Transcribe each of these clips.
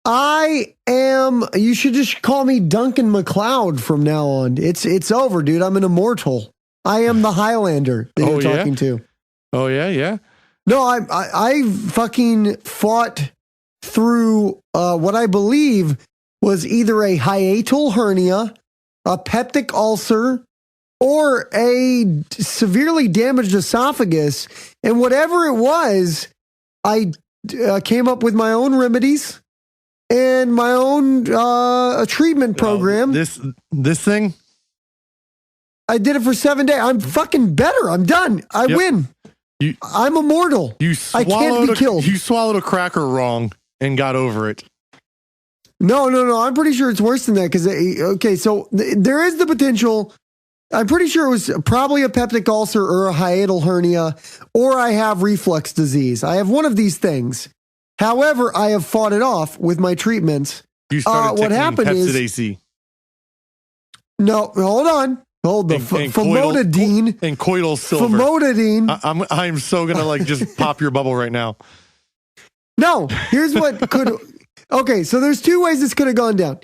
You should just call me Duncan MacLeod from now on. It's over, dude. I'm an immortal. I am the Highlander that you're talking to. Oh, yeah, yeah. No, I fucking fought through what I believe was either a hiatal hernia, a peptic ulcer, or a severely damaged esophagus. And whatever it was, I came up with my own remedies and my own treatment program. This thing? I did it for 7 days. I'm fucking better. I'm done. I win. I'm immortal. I can't be killed. You swallowed a cracker wrong and got over it. No. I'm pretty sure it's worse than that. Because, so there is the potential. I'm pretty sure it was probably a peptic ulcer or a hiatal hernia, or I have reflux disease. I have one of these things. However, I have fought it off with my treatments. You started what happened Pepsid is AC. No, hold on. Hold the famotidine and coital silver. Famotidine. I'm so gonna just pop your bubble right now. No, here's what could. Okay, so there's two ways this could have gone down.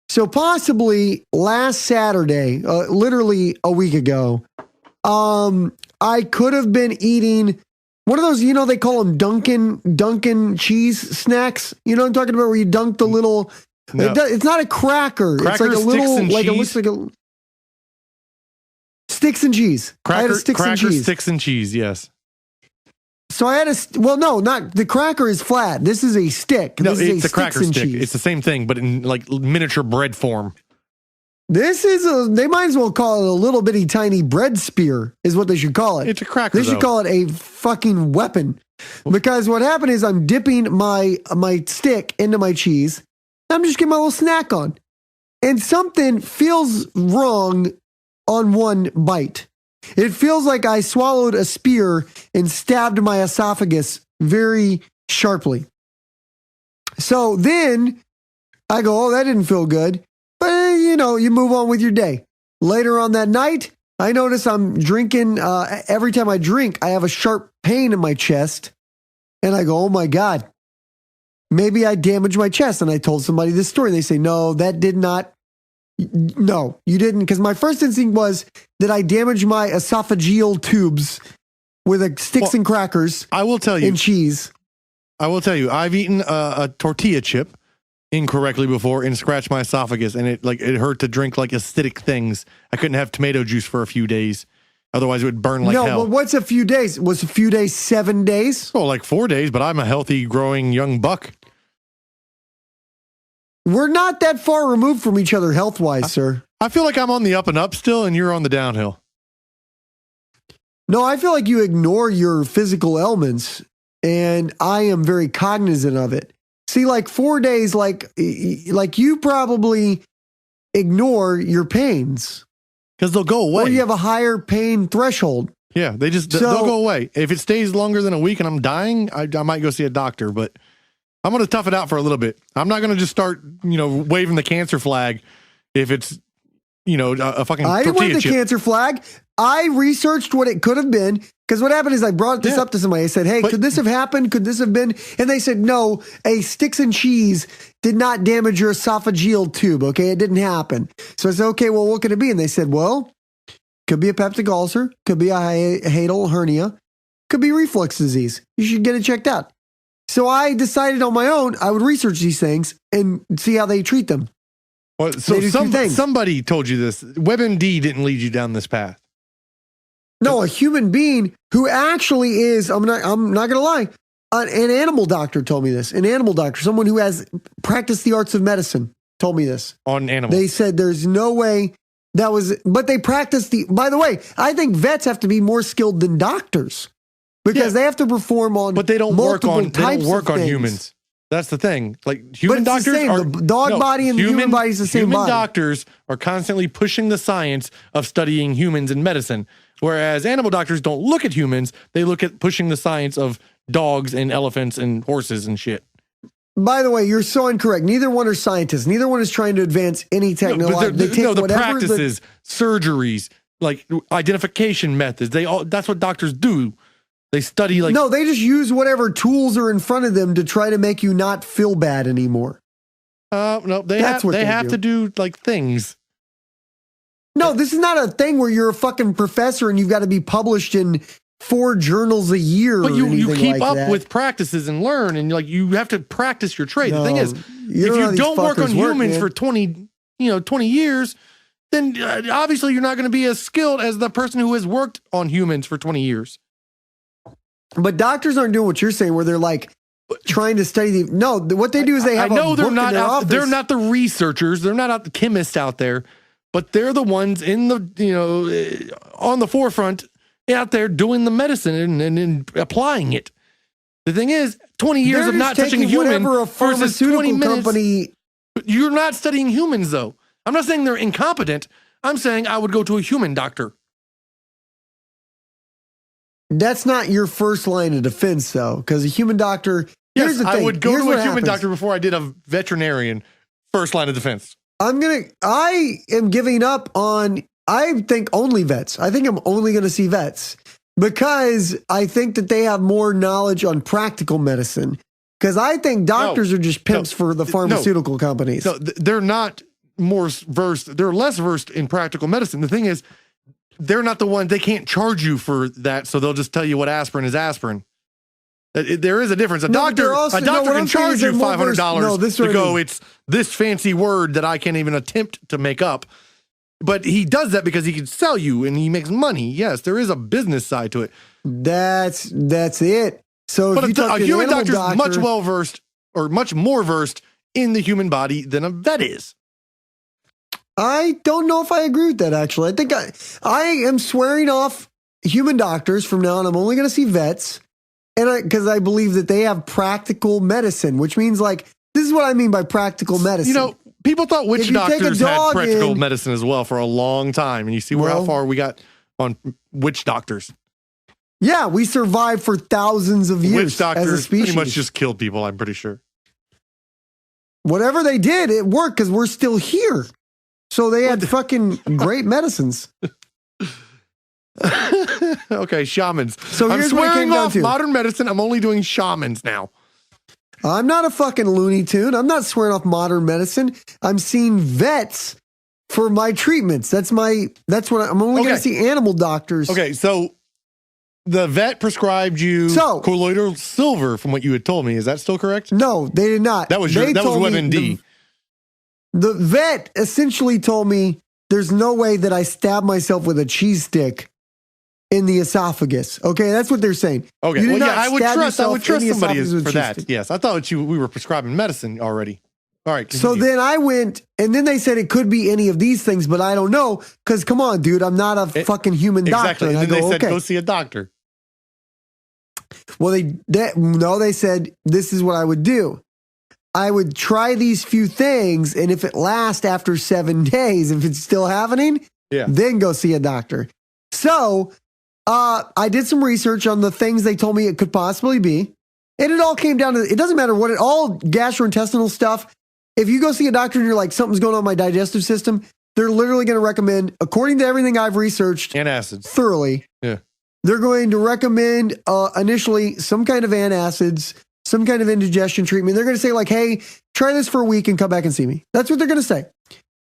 So possibly last Saturday, literally a week ago, I could have been eating one of those, they call them Dunkin' cheese snacks. You know what I'm talking about, where you dunk the little, no. It's not a cracker. It's like a little, it looks like a sticks and cheese. I had a sticks and cheese. Sticks and cheese, yes. So I had no, not the cracker is flat. This is a stick. No, this it's a cracker stick. Cheese. It's the same thing, but in miniature bread form. This is they might as well call it a little bitty tiny bread spear is what they should call it. It's a cracker. They should call it a fucking weapon. Because what happened is I'm dipping my stick into my cheese. I'm just getting my little snack on. And something feels wrong on one bite. It feels like I swallowed a spear and stabbed my esophagus very sharply. So then I go, that didn't feel good. But, you move on with your day. Later on that night, I notice I'm drinking. Every time I drink, I have a sharp pain in my chest. And I go, oh my God, maybe I damaged my chest. And I told somebody this story. They say, no, that did not. No, you didn't. Because my first instinct was that I damaged my esophageal tubes with sticks and crackers. I will tell you. And cheese. I will tell you, I've eaten a tortilla chip incorrectly before and scratched my esophagus, and it hurt to drink acidic things. I couldn't have tomato juice for a few days. Otherwise, it would burn like hell. No, but what's a few days? Was a few days 7 days? Oh, 4 days, but I'm a healthy, growing young buck. We're not that far removed from each other health-wise, sir. I feel like I'm on the up and up still, and you're on the downhill. No, I feel like you ignore your physical ailments, and I am very cognizant of it. See, 4 days, like you probably ignore your pains. Because they'll go away. Or you have a higher pain threshold. Yeah, they'll go away. If it stays longer than a week and I'm dying, I might go see a doctor, but I'm going to tough it out for a little bit. I'm not going to just start, waving the cancer flag if it's, a fucking I didn't wave the cancer flag. I researched what it could have been. Because what happened is I brought this up to somebody. I said, hey, could this have happened? Could this have been? And they said, no, a sticks and cheese did not damage your esophageal tube. Okay, it didn't happen. So I said, okay, well, what could it be? And they said, well, could be a peptic ulcer, could be a hiatal hernia, could be reflux disease. You should get it checked out. So I decided on my own, I would research these things and see how they treat them. Well, so somebody told you this. WebMD didn't lead you down this path. No, a human being who actually is, I'm not going to lie, an animal doctor told me this. An animal doctor, someone who has practiced the arts of medicine told me this. On animals. They said there's no way but they practice by the way, I think vets have to be more skilled than doctors because they have to perform on but they don't work on humans. That's the thing. Human doctors the dog body and the human body is the same body. Human doctors are constantly pushing the science of studying humans in medicine. Whereas animal doctors don't look at humans, they look at pushing the science of dogs and elephants and horses and shit. By the way, you're so incorrect. Neither one are scientists. Neither one is trying to advance any technology. The practices, surgeries, identification methods. That's what doctors do. They study No, they just use whatever tools are in front of them to try to make you not feel bad anymore. No, they That's what they have do. to do like things. No, this is not a thing where you're a fucking professor and you've got to be published in 4 journals a year. But you keep like up that. with practices and learn, and like you have to practice your trade. No, The thing is, you if know how you these don't work on fuckers humans man. for 20 years, then obviously you're not going to be as skilled as the person who has worked on humans for 20 years. But doctors aren't doing what you're saying, where they're like trying to study the. No, what they do is they have. I know a they're book not in their out, office. they're not the researchers, they're not the chemists out there, but they're the ones in the on the forefront out there doing the medicine and applying it. The thing is, 20 years They're of not just touching a taking human whatever a versus 20 pharmaceutical minutes. company. You're not studying humans, though. I'm not saying they're incompetent. I'm saying I would go to a human doctor. That's not your first line of defense, though, because a human doctor. Here's Yes, the thing. I would go Here's to what a human happens. doctor before I did a veterinarian. First line of defense. I am giving up on. I think only vets. I think I'm only going to see vets because I think that they have more knowledge on practical medicine. Because I think doctors are just pimps for the pharmaceutical companies. No, they're not more versed. They're less versed in practical medicine. The thing is, they're not the one. They can't charge you for that, so they'll just tell you what aspirin is aspirin. There is a difference. A doctor can charge you $500 to go. It's this fancy word that I can't even attempt to make up. But he does that because he can sell you and he makes money. Yes, there is a business side to it. That's it. So but if you talk a to an human animal doctor is much well versed or much more versed in the human body than a vet is. I don't know if I agree with that, actually. I think I am swearing off human doctors from now on. I'm only going to see vets. And because I believe that they have practical medicine, which means like, this is what I mean by practical medicine. You know, people thought witch If you take a doctors had dog practical in- medicine as well for a long time. And you see how far we got on witch doctors. Yeah, we survived for thousands of years Witch doctors as a species. pretty much just killed people, I'm pretty sure. Whatever they did, it worked because we're still here. So they had fucking great medicines. Okay, shamans. So I'm here's what it swearing came down off to. modern medicine. I'm only doing shamans now. I'm not a fucking Looney Tune. I'm not swearing off modern medicine. I'm seeing vets for my treatments. That's what I'm only going to see animal doctors. Okay, so the vet prescribed you colloidal silver from what you had told me. Is that still correct? No, they did not. That was WebMD. The vet essentially told me there's no way that I stab myself with a cheese stick in the esophagus. Okay, that's what they're saying. Okay, You did well, not yeah, I would stab trust yourself in somebody the esophagus with for a cheese that. stick. Yes, I thought we were prescribing medicine already. All right. So continue. then I went, and then they said it could be any of these things, but I don't know. Because come on, dude, I'm not a fucking human doctor. Exactly. And And then I they go, said, okay. go see a doctor. Well, they said this is what I would do. I would try these few things, and if it lasts after 7 days, if it's still happening, then go see a doctor. So I did some research on the things they told me it could possibly be. And it all came down to, it doesn't matter what all gastrointestinal stuff. If you go see a doctor and you're like, something's going on in my digestive system, they're literally going to recommend, according to everything I've researched antacids thoroughly. Yeah. They're going to recommend initially some kind of antacids, some kind of indigestion treatment. They're going to say like, hey, try this for a week and come back and see me. That's what they're going to say.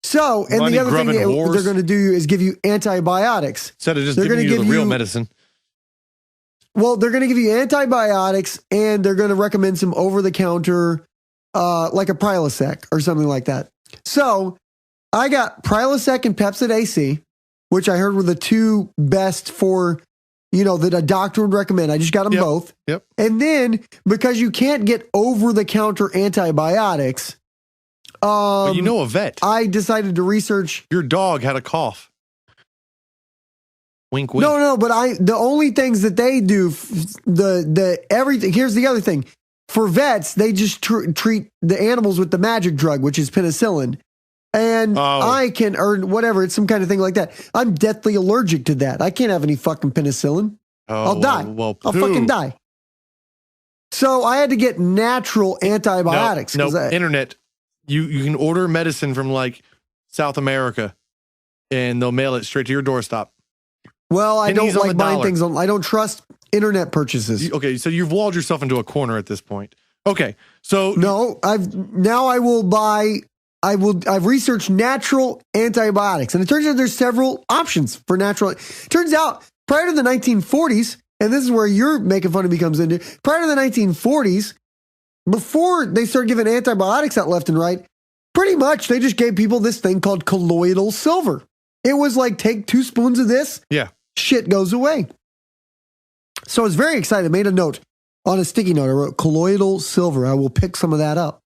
So, and the other thing they're going to do is give you antibiotics. Instead of just giving you the real medicine. Well, they're going to give you antibiotics and they're going to recommend some over-the-counter, like a Prilosec or something like that. So I got Prilosec and Pepcid AC, which I heard were the two best for, that a doctor would recommend. I just got them both. Yep. And then because you can't get over-the-counter antibiotics, but you know a vet. I decided to research. Your dog had a cough. Wink, wink. No, but the only things that they do, everything. Here's the other thing. For vets, they just treat the animals with the magic drug, which is penicillin. And I can earn whatever. It's some kind of thing like that. I'm deathly allergic to that. I can't have any fucking penicillin. I'll die. Well, I'll fucking die. So I had to get natural antibiotics. No, internet. You can order medicine from like South America and they'll mail it straight to your doorstep. Well, I don't like buying things on. I don't trust internet purchases. Okay, so you've walled yourself into a corner at this point. Okay. So No, I've researched natural antibiotics, and it turns out there's several options for natural. Turns out prior to the 1940s, and this is where you're making fun of me comes into, prior to the 1940s, before they started giving antibiotics out left and right, pretty much they just gave people this thing called colloidal silver. It was like, take 2 spoons of this, shit goes away. So I was very excited. I made a note on a sticky note. I wrote colloidal silver. I will pick some of that up.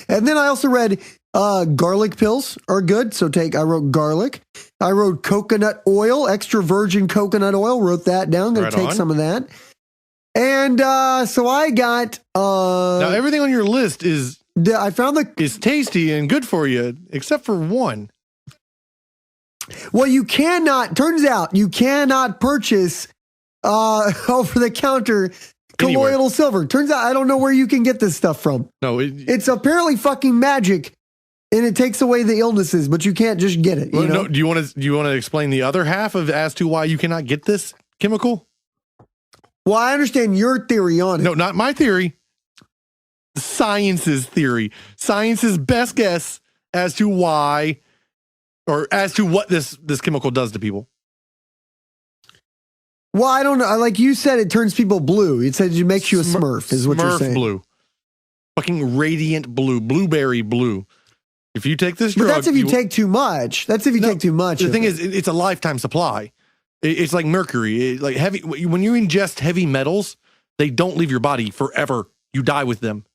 And then I also read garlic pills are good. So I wrote garlic. I wrote coconut oil, extra virgin coconut oil. Wrote that down. Going to take some of that. And so I got... now everything on your list is tasty and good for you, except for one. Well, turns out you cannot purchase over-the-counter colloidal silver. Turns out I don't know where you can get this stuff from. No, it's apparently fucking magic, and it takes away the illnesses, but you can't just get it. Well, no, do you want to explain the other half as to why you cannot get this chemical? Well, I understand your theory on it. No, not my theory. Science's theory. Science's best guess as to why, or as to what this chemical does to people. Well, I don't know. Like you said, it turns people blue. It said it makes you a Smurf, is what you're saying. Blue. Fucking radiant blue. Blueberry blue. If you take this drug... But that's if you take too much. Take too much. The thing is, it's a lifetime supply. It's like mercury. Like heavy. When you ingest heavy metals, they don't leave your body forever. You die with them.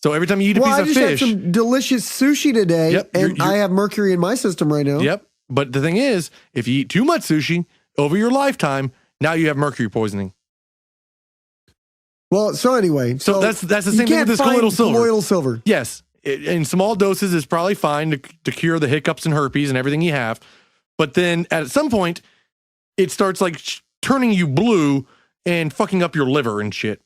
So every time you eat a piece of fish... I just had some delicious sushi today, and I have mercury in my system right now. Yep. But the thing is, if you eat too much sushi over your lifetime... Now you have mercury poisoning. Well, so anyway. So that's the same thing with this colloidal silver. Colloidal silver. Yes. In small doses is probably fine to cure the hiccups and herpes and everything you have. But then at some point, it starts like turning you blue and fucking up your liver and shit.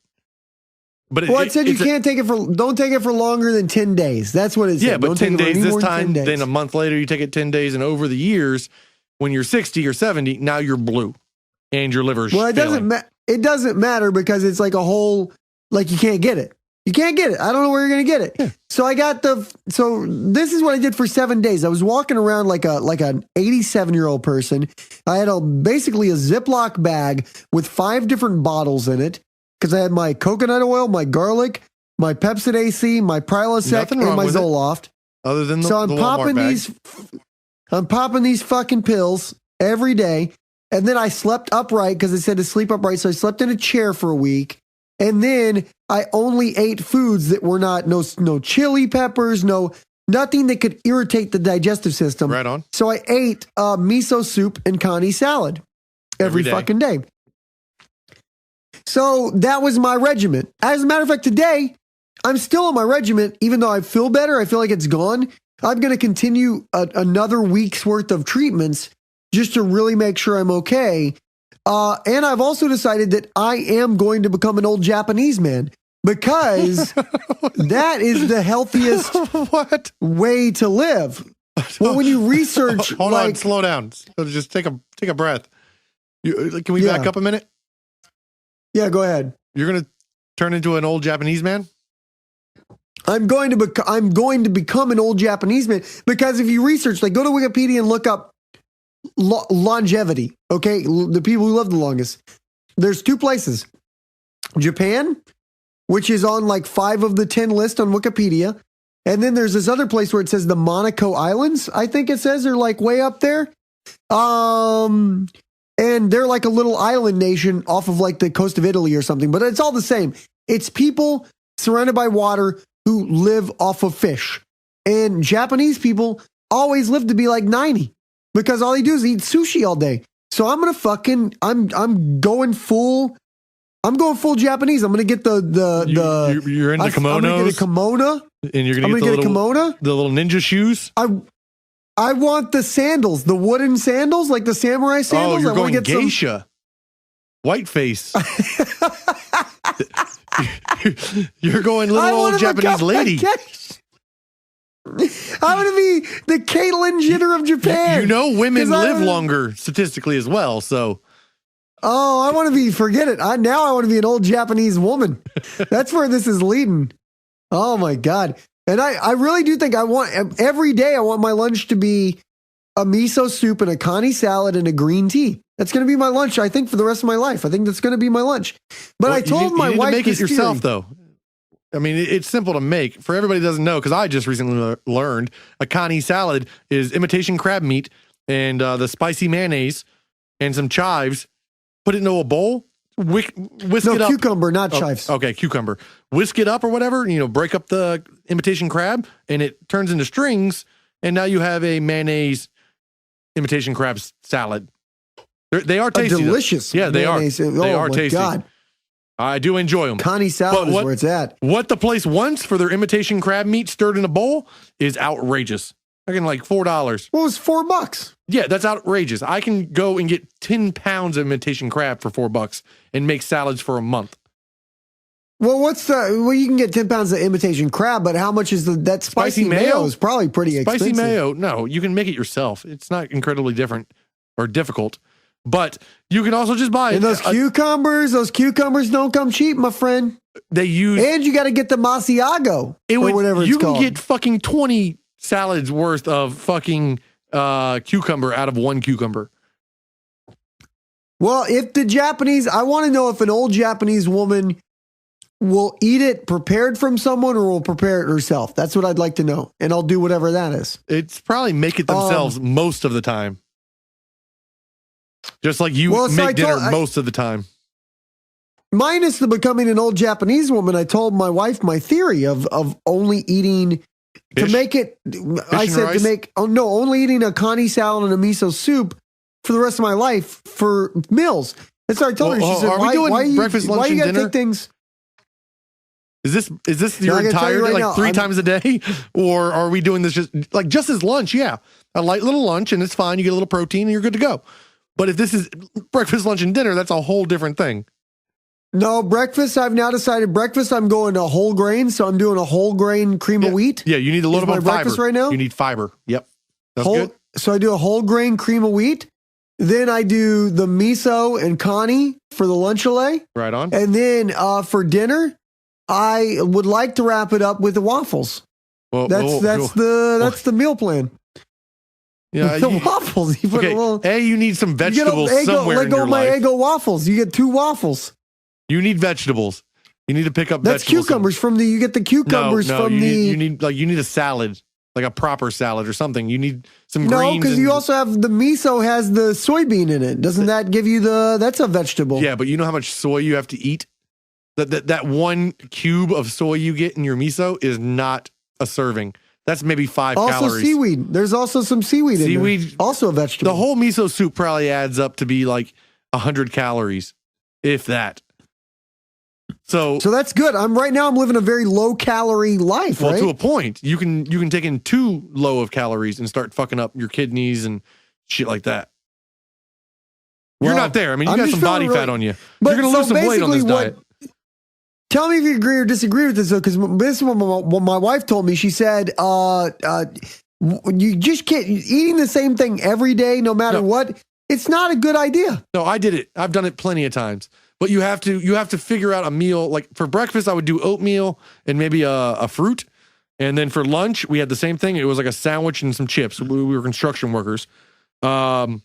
But it said you can't take it don't take it for longer than 10 days. That's what it said. Yeah, but 10 days this time, then a month later, you take it 10 days. And over the years, when you're 60 or 70, now you're blue. And your liver's it doesn't matter because it's like a whole, like you can't get it. You can't get it. I don't know where you're going to get it. Yeah. So this is what I did for 7 days. I was walking around like an 87-year-old person. I had basically a Ziploc bag with 5 different bottles in it because I had my coconut oil, my garlic, my Pepsid AC, my Prilosec, and my Zoloft. Other than I'm popping these fucking pills every day. And then I slept upright because it said to sleep upright. So I slept in a chair for a week. And then I only ate foods that were no chili peppers, nothing that could irritate the digestive system. Right on. So I ate miso soup and connie salad every fucking day. So that was my regimen. As a matter of fact, today I'm still on my regimen, even though I feel better. I feel like it's gone. I'm going to continue another week's worth of treatments just to really make sure I'm okay. And I've also decided that I am going to become an old Japanese man because that is the healthiest way to live. Well, when you research... Hold on, slow down. Just take a breath. Can we back up a minute? Yeah, go ahead. You're going to turn into an old Japanese man? I'm going to become an old Japanese man because if you research, like go to Wikipedia and look up longevity, okay? The people who live the longest. There's 2 places. Japan, which is on like 5 of the 10 list on Wikipedia. And then there's this other place where it says the Monaco Islands, I think it says. They're like way up there. And they're like a little island nation off of like the coast of Italy or something. But it's all the same. It's people surrounded by water who live off of fish. And Japanese people always live to be like 90. Because all they do is eat sushi all day. So I'm going to I'm going full Japanese. I'm going to get you're into kimonos. I'm going to get a kimono. And you're going to get a kimono? The little ninja shoes? I want the sandals, the wooden sandals, like the samurai sandals. Oh, you're going geisha. Whiteface. You're going little old Japanese lady. I'm going to be the Caitlyn Jenner of Japan. You know women live longer statistically as well, so. Oh, I want to be, forget it. Now I want to be an old Japanese woman. That's where this is leading. Oh my God. And I really do think every day I want my lunch to be a miso soup and a connie salad and a green tea. That's going to be my lunch, I think, for the rest of my life. I think that's going to be my lunch. But Well, I told my you need wife to make it yourself, theory. though. I mean, it's simple to make. For everybody who doesn't know, because I just recently learned, a connie salad is imitation crab meat and the spicy mayonnaise and some chives. Put it into a bowl, whisk it up. Cucumber, not chives. Okay, cucumber. Whisk it up or whatever, break up the imitation crab, and it turns into strings, and now you have a mayonnaise imitation crab salad. They are tasty. Delicious. Yeah, they mayonnaise. are. They are tasty. God. I do enjoy them. Connie salad is where it's at. What the place wants for their imitation crab meat stirred in a bowl is outrageous. I can like $4. Well, it's $4. Yeah, that's outrageous. I can go and get 10 pounds of imitation crab for $4 and make salads for a month. Well, you can get 10 pounds of imitation crab, but how much is that spicy mayo is probably pretty expensive. Spicy mayo, no, you can make it yourself. It's not incredibly different or difficult, but you can also just buy and those cucumbers don't come cheap, my friend. And you got to get the Masiago or whatever it's called. You can get fucking 20 salads worth of fucking cucumber out of one cucumber. Well, I want to know if an old Japanese woman will eat it prepared from someone or will prepare it herself. That's what I'd like to know. And I'll do whatever that is. It's probably make it themselves most of the time. Just like you make dinner most of the time. Minus the becoming an old Japanese woman, I told my wife my theory of only eating fish? To make it. I said rice? to make only eating a connie salad and a miso soup for the rest of my life for meals. And so I told her. She said, "Are we doing breakfast, lunch, and dinner? Take things?" Is this your entire day, like 3 times a day, or are we doing this just as lunch? Yeah, a light little lunch, and it's fine. You get a little protein, and you're good to go. But if this is breakfast, lunch, and dinner, that's a whole different thing. No, breakfast, I've now decided breakfast, I'm going to whole grain. So I'm doing a whole grain cream of wheat. Yeah, you need a little bit of fiber. Breakfast right now? You need fiber. Yep. That's good. So I do a whole grain cream of wheat. Then I do the miso and connie for the luncheon. Right on. And then for dinner, I would like to wrap it up with the waffles. Well, that's the meal plan. Yeah, the waffles. You put a little. You need some vegetables somewhere in your life. Let go Eggo waffles. You get 2 waffles. You need vegetables. You need to pick up vegetables. That's cucumbers from the. You get the cucumbers from the. You need a salad, like a proper salad or something. You need some greens. No, because you also have the miso has the soybean in it. Doesn't that give you that's a vegetable? Yeah, but you know how much soy you have to eat. That 1 cube of soy you get in your miso is not a serving. That's maybe 5 calories. Also seaweed. There's also some seaweed in there. Also a vegetable. The whole miso soup probably adds up to be like 100 calories, if that. So that's good. I'm living a very low calorie life, right? Well, to a point. You can take in too low of calories and start fucking up your kidneys and shit like that. You're not there. I mean, you got some body fat on you. You're going to lose some weight on this diet. Tell me if you agree or disagree with this, though, because this is what my wife told me. She said, you just can't, eating the same thing every day, no matter what, it's not a good idea. No, I did it. I've done it plenty of times. But you have to figure out a meal. Like for breakfast, I would do oatmeal and maybe a fruit. And then for lunch, we had the same thing. It was like a sandwich and some chips. We were construction workers. And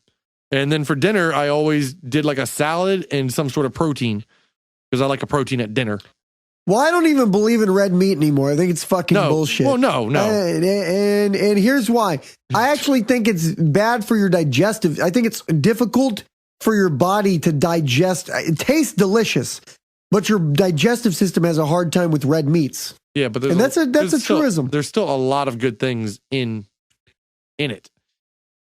then for dinner, I always did like a salad and some sort of protein because I like a protein at dinner. Well, I don't even believe in red meat anymore. I think it's fucking bullshit. Well, no. And here's why. I actually think it's bad for your digestive. I think it's difficult for your body to digest. It tastes delicious, but your digestive system has a hard time with red meats. Yeah, but that's a truism. There's still a lot of good things in it.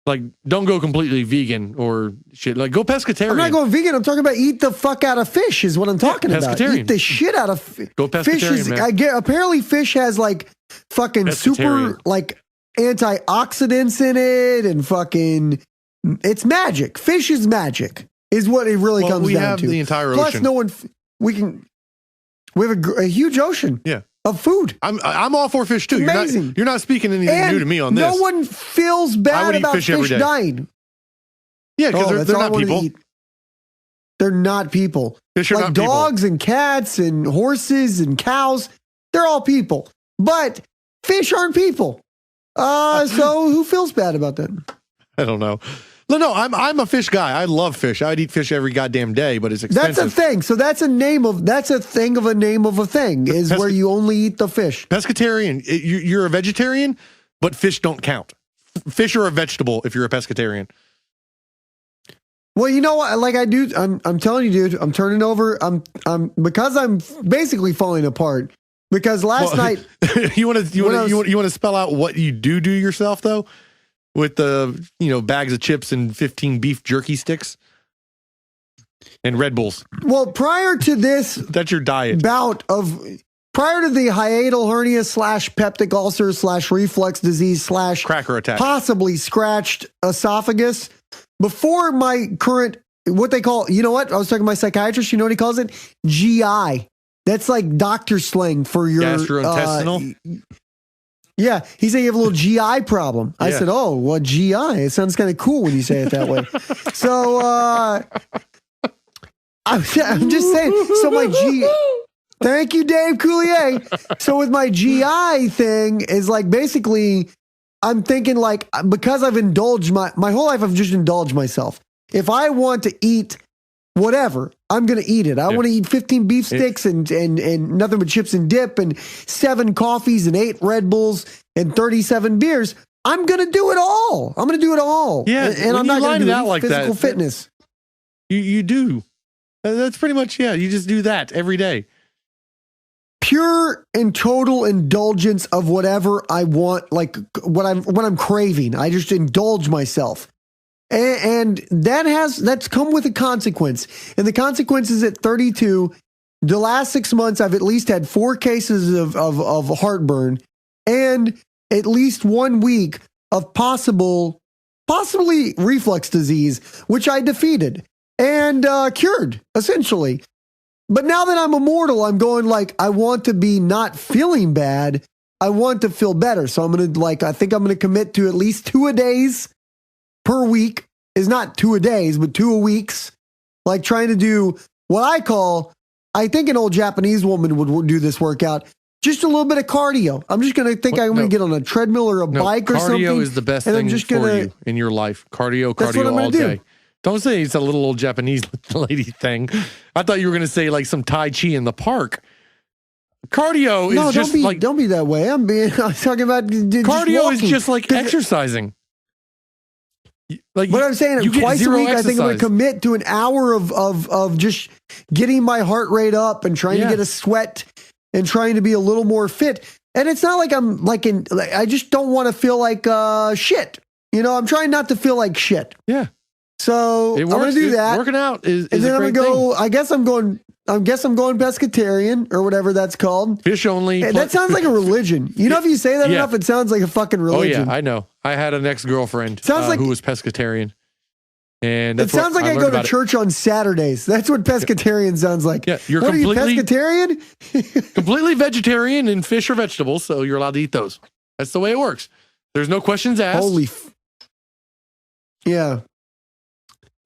Like, don't go completely vegan or shit. Like, go pescatarian. I'm not going vegan. I'm talking about eat the fuck out of fish is what I'm talking about. Pescatarian. Eat the shit out of fish. Go pescatarian, man. Apparently fish has like fucking super like antioxidants in it and fucking it's magic. Fish is magic is what it really comes down to. We have the entire ocean. Plus we have a huge ocean. Yeah. Of food. I'm all for fish too. Amazing. You're not speaking anything new to me on this. No one feels bad about fish dying. Yeah, because they're not people. They're not people. Fish are like not dogs and cats and horses and cows. They're all people. But fish aren't people. So who feels bad about that? I don't know. No, I'm a fish guy. I love fish. I'd eat fish every goddamn day, but it's expensive. That's a thing. So that's a name of a name of a thing is where you only eat the fish. Pescatarian. You're a vegetarian, but fish don't count. Fish are a vegetable if you're a pescatarian. Well, you know what? Like I do, I'm telling you, dude. I'm turning over. I'm because I'm basically falling apart. Because last night, you want to spell out what you do yourself though, with the bags of chips and 15 beef jerky sticks and Red Bulls. Well, prior to this, that's your diet. Prior to the hiatal hernia / peptic ulcer / reflux disease / cracker attack, possibly scratched esophagus. Before my current, what they call, you know what? I was talking to my psychiatrist. You know what he calls it? GI. That's like doctor slang for your gastrointestinal. Yeah, he said you have a little GI problem. I said, "Oh, what GI? It sounds kind of cool when you say it that way." So I'm just saying. So my thank you, Dave Coulier. So with my GI thing is like basically, I'm thinking like because I've indulged my whole life, I've just indulged myself. If I want to eat whatever, I'm going to eat it. I want to eat 15 beef sticks and nothing but chips and dip and 7 coffees and 8 Red Bulls and 37 beers. I'm going to do it all. I'm going to do it all. Yeah. And I'm not going to do out like physical that, fitness. You do. That's pretty much, you just do that every day. Pure and total indulgence of whatever I want, like what I'm craving. I just indulge myself. And that's come with a consequence. And the consequence is at 32, the last 6 months, I've at least had 4 cases of heartburn and at least 1 week of possibly reflux disease, which I defeated and cured, essentially. But now that I'm immortal, I'm going like, I want to be not feeling bad. I want to feel better. So I think I'm going to commit to at least 2-a-days per week. Is not 2-a-days, but 2-a-weeks. Like trying to do what I think an old Japanese woman would do this workout. Just a little bit of cardio. I'm just going to think I'm going to get on a treadmill or a bike or something. Cardio is the best thing for you in your life. Cardio all day. Don't say it's a little old Japanese lady thing. I thought you were going to say like some Tai Chi in the park. Cardio is just like... don't be that way. I'm talking about cardio is just like exercising. But I'm saying twice a week, exercise. I think I'm going to commit to an hour of just getting my heart rate up and trying to get a sweat and trying to be a little more fit. And it's not like I just don't want to feel like shit. I'm trying not to feel like shit. Yeah. So I'm going to do that. Working out is and then a I'm great going to go, thing. I guess I'm going pescatarian or whatever that's called. Fish only. That sounds like a religion. If you say that enough, it sounds like a fucking religion. Oh yeah, I know. I had an ex-girlfriend who was pescatarian. And it sounds like I go to church on Saturdays. That's what pescatarian sounds like. Yeah, you're what, are you pescatarian? Completely vegetarian, and fish are vegetables, so you're allowed to eat those. That's the way it works. There's no questions asked. Yeah.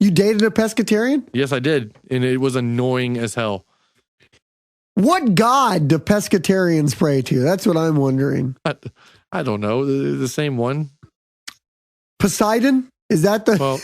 You dated a pescatarian? Yes, I did. And it was annoying as hell. What god do pescatarians pray to? That's what I'm wondering. I don't know. The same one. Poseidon? Is that the... Well,